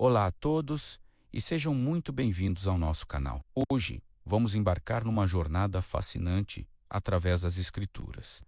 Olá a todos e sejam muito bem-vindos ao nosso canal. Hoje vamos embarcar numa jornada fascinante através das Escrituras,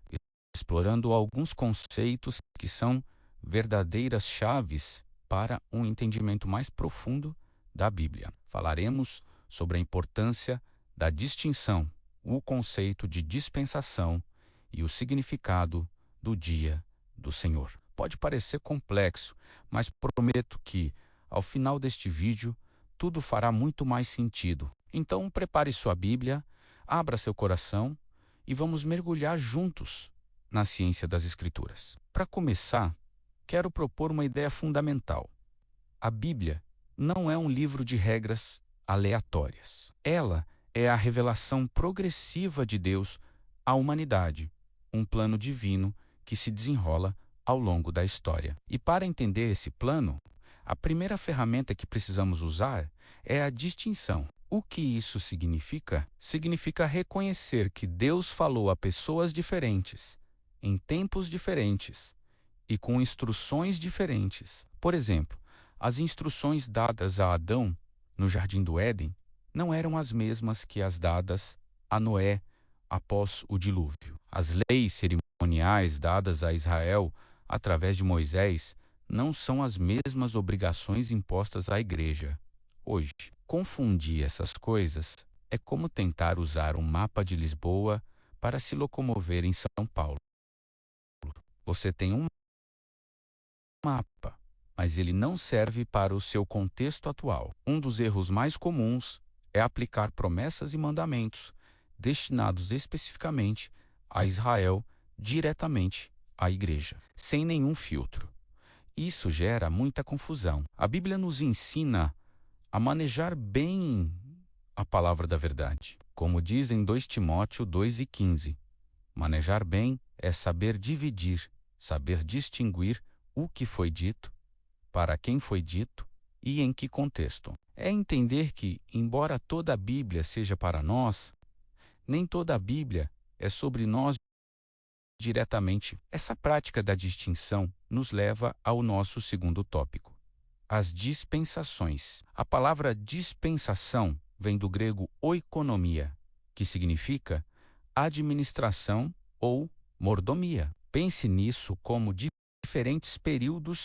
explorando alguns conceitos que são verdadeiras chaves para um entendimento mais profundo da Bíblia. Falaremos sobre a importância da distinção, o conceito de dispensação e o significado do dia do Senhor. Pode parecer complexo, mas prometo que, ao final deste vídeo, tudo fará muito mais sentido. Então, prepare sua Bíblia, abra seu coração e vamos mergulhar juntos na ciência das Escrituras. Para começar, quero propor uma ideia fundamental. A Bíblia não é um livro de regras aleatórias. Ela é a revelação progressiva de Deus à humanidade, um plano divino que se desenrola ao longo da história. E para entender esse plano, a primeira ferramenta que precisamos usar é a distinção. O que isso significa? Significa reconhecer que Deus falou a pessoas diferentes, em tempos diferentes e com instruções diferentes. Por exemplo, as instruções dadas a Adão no Jardim do Éden não eram as mesmas que as dadas a Noé após o dilúvio. As leis cerimoniais dadas a Israel através de Moisés não são as mesmas obrigações impostas à igreja hoje. Confundir essas coisas é como tentar usar um mapa de Lisboa para se locomover em São Paulo. Você tem um mapa, mas ele não serve para o seu contexto atual. Um dos erros mais comuns é aplicar promessas e mandamentos destinados especificamente a Israel diretamente à igreja, sem nenhum filtro. Isso gera muita confusão. A Bíblia nos ensina a manejar bem a palavra da verdade. Como diz em 2 Timóteo 2:15, manejar bem é saber dividir, saber distinguir o que foi dito, para quem foi dito e em que contexto. É entender que, embora toda a Bíblia seja para nós, nem toda a Bíblia é sobre nós diretamente. Essa prática da distinção nos leva ao nosso segundo tópico: as dispensações. A palavra dispensação vem do grego oikonomia, que significa administração ou mordomia. Pense nisso como diferentes períodos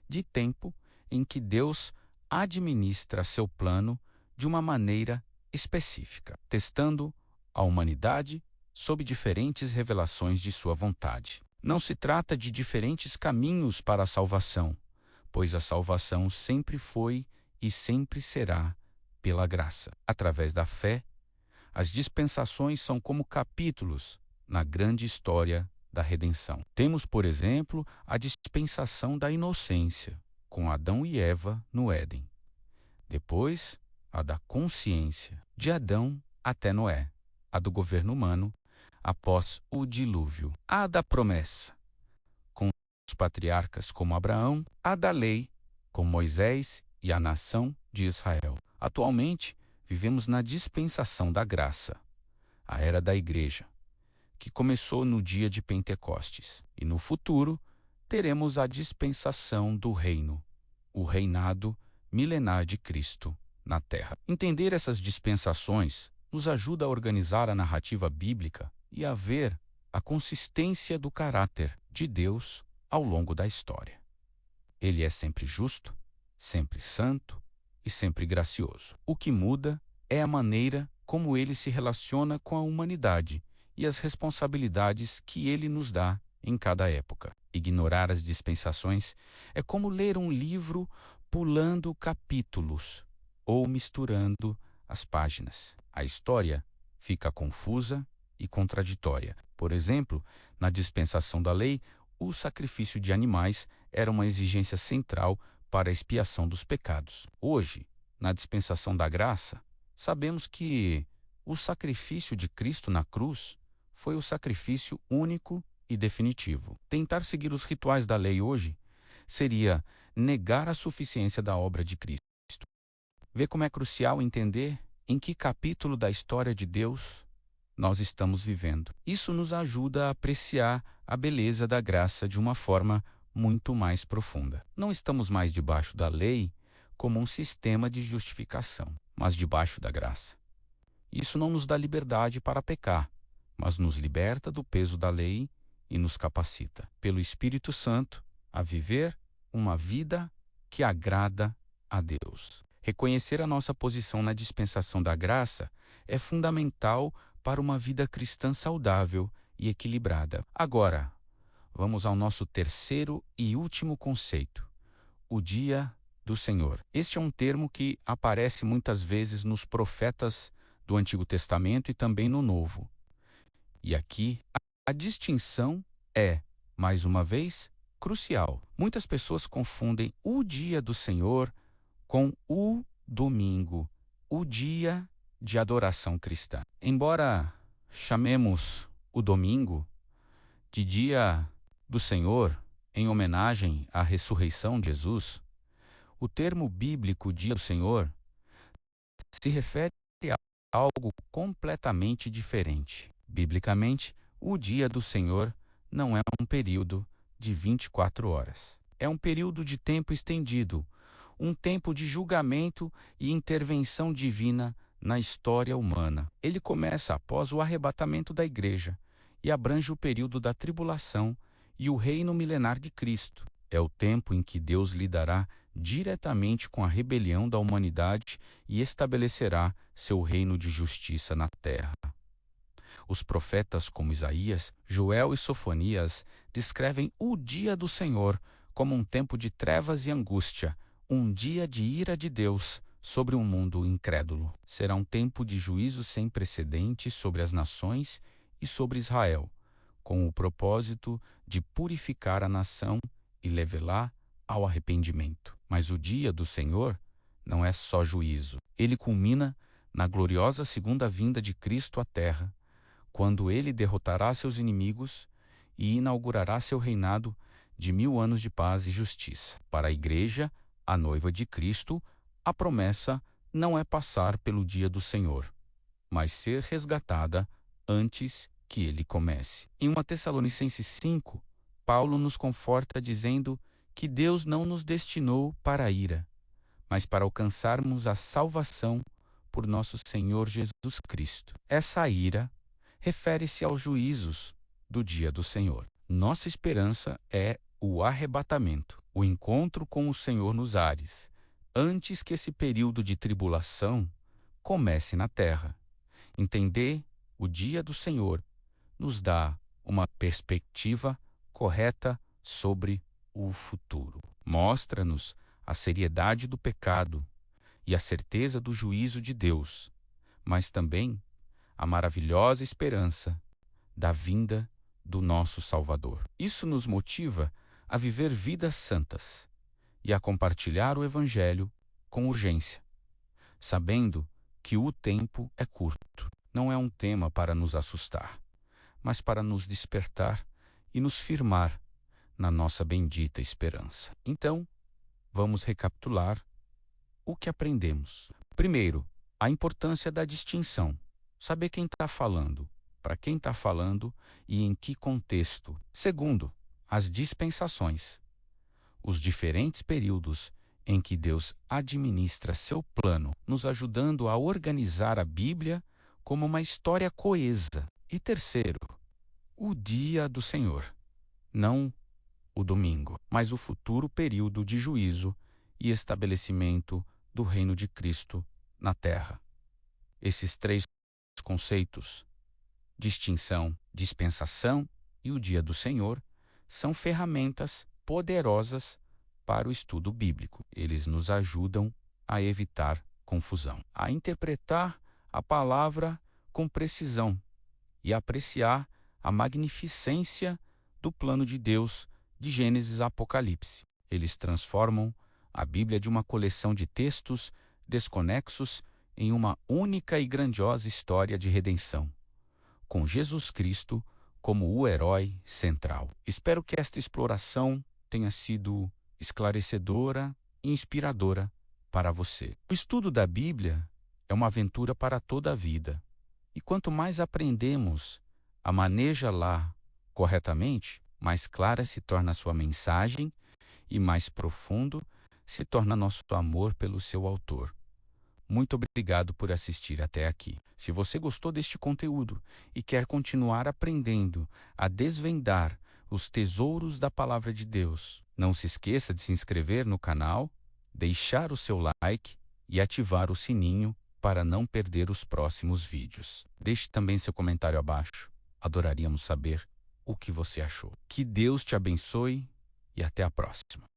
de tempo em que Deus administra seu plano de uma maneira específica, testando a humanidade sob diferentes revelações de sua vontade. Não se trata de diferentes caminhos para a salvação, pois a salvação sempre foi e sempre será pela graça. Através da fé, as dispensações são como capítulos na grande história da redenção. Temos, por exemplo, a dispensação da inocência, com Adão e Eva no Éden. Depois, a da consciência, de Adão até Noé. A do governo humano, após o dilúvio. A da promessa, com os patriarcas como Abraão. A da lei, com Moisés e a nação de Israel. Atualmente, vivemos na dispensação da graça, a era da igreja, que começou no dia de Pentecostes. E no futuro, teremos a dispensação do reino, o reinado milenar de Cristo na terra. Entender essas dispensações nos ajuda a organizar a narrativa bíblica e a ver a consistência do caráter de Deus ao longo da história. Ele é sempre justo, sempre santo e sempre gracioso. O que muda é a maneira como ele se relaciona com a humanidade e as responsabilidades que ele nos dá em cada época. Ignorar as dispensações é como ler um livro pulando capítulos ou misturando as páginas. A história fica confusa e contraditória. Por exemplo, na dispensação da lei, o sacrifício de animais era uma exigência central para a expiação dos pecados. Hoje, na dispensação da graça, sabemos que o sacrifício de Cristo na cruz foi o sacrifício único e definitivo. Tentar seguir os rituais da lei hoje seria negar a suficiência da obra de Cristo. Vê como é crucial entender em que capítulo da história de Deus nós estamos vivendo. Isso nos ajuda a apreciar a beleza da graça de uma forma muito mais profunda. Não estamos mais debaixo da lei como um sistema de justificação, mas debaixo da graça. Isso não nos dá liberdade para pecar, mas nos liberta do peso da lei e nos capacita, pelo Espírito Santo, a viver uma vida que agrada a Deus. Reconhecer a nossa posição na dispensação da graça é fundamental para uma vida cristã saudável e equilibrada. Agora, vamos ao nosso terceiro e último conceito: o dia do Senhor. Este é um termo que aparece muitas vezes nos profetas do Antigo Testamento e também no Novo. E aqui, a distinção é, mais uma vez, crucial. Muitas pessoas confundem o dia do Senhor com o domingo, o dia de adoração cristã. Embora chamemos o domingo de dia do Senhor em homenagem à ressurreição de Jesus, o termo bíblico dia do Senhor se refere a algo completamente diferente. Biblicamente, o dia do Senhor não é um período de 24 horas. É um período de tempo estendido, um tempo de julgamento e intervenção divina na história humana. Ele começa após o arrebatamento da igreja e abrange o período da tribulação e o reino milenar de Cristo. É o tempo em que Deus lidará diretamente com a rebelião da humanidade e estabelecerá seu reino de justiça na terra. Os profetas como Isaías, Joel e Sofonias descrevem o dia do Senhor como um tempo de trevas e angústia, um dia de ira de Deus sobre um mundo incrédulo. Será um tempo de juízo sem precedentes sobre as nações e sobre Israel, com o propósito de purificar a nação e levá-la ao arrependimento. Mas o dia do Senhor não é só juízo. Ele culmina na gloriosa segunda vinda de Cristo à terra, quando ele derrotará seus inimigos e inaugurará seu reinado de 1000 anos de paz e justiça. Para a igreja, a noiva de Cristo, a promessa não é passar pelo dia do Senhor, mas ser resgatada antes que ele comece. Em 1 Tessalonicenses 5, Paulo nos conforta dizendo que Deus não nos destinou para a ira, mas para alcançarmos a salvação por nosso Senhor Jesus Cristo. Essa ira refere-se aos juízos do dia do Senhor. Nossa esperança é o arrebatamento, o encontro com o Senhor nos ares, antes que esse período de tribulação comece na terra. Entender o dia do Senhor nos dá uma perspectiva correta sobre o futuro. Mostra-nos a seriedade do pecado e a certeza do juízo de Deus, mas também a maravilhosa esperança da vinda do nosso Salvador. Isso nos motiva a viver vidas santas e a compartilhar o Evangelho com urgência, sabendo que o tempo é curto. Não é um tema para nos assustar, mas para nos despertar e nos firmar na nossa bendita esperança. Então, vamos recapitular o que aprendemos. Primeiro, a importância da distinção. Saber quem está falando, para quem está falando e em que contexto. Segundo, as dispensações. Os diferentes períodos em que Deus administra seu plano, nos ajudando a organizar a Bíblia como uma história coesa. E terceiro, o dia do Senhor. Não o domingo, mas o futuro período de juízo e estabelecimento do reino de Cristo na terra. Esses três conceitos, distinção, dispensação e o dia do Senhor, são ferramentas poderosas para o estudo bíblico. Eles nos ajudam a evitar confusão, a interpretar a palavra com precisão e apreciar a magnificência do plano de Deus de Gênesis a Apocalipse. Eles transformam a Bíblia de uma coleção de textos desconexos em uma única e grandiosa história de redenção, com Jesus Cristo como o herói central. Espero que esta exploração tenha sido esclarecedora e inspiradora para você. O estudo da Bíblia é uma aventura para toda a vida, e quanto mais aprendemos a manejá-la corretamente, mais clara se torna a sua mensagem e mais profundo se torna nosso amor pelo seu autor. Muito obrigado por assistir até aqui. Se você gostou deste conteúdo e quer continuar aprendendo a desvendar os tesouros da Palavra de Deus, não se esqueça de se inscrever no canal, deixar o seu like e ativar o sininho para não perder os próximos vídeos. Deixe também seu comentário abaixo. Adoraríamos saber o que você achou. Que Deus te abençoe e até a próxima.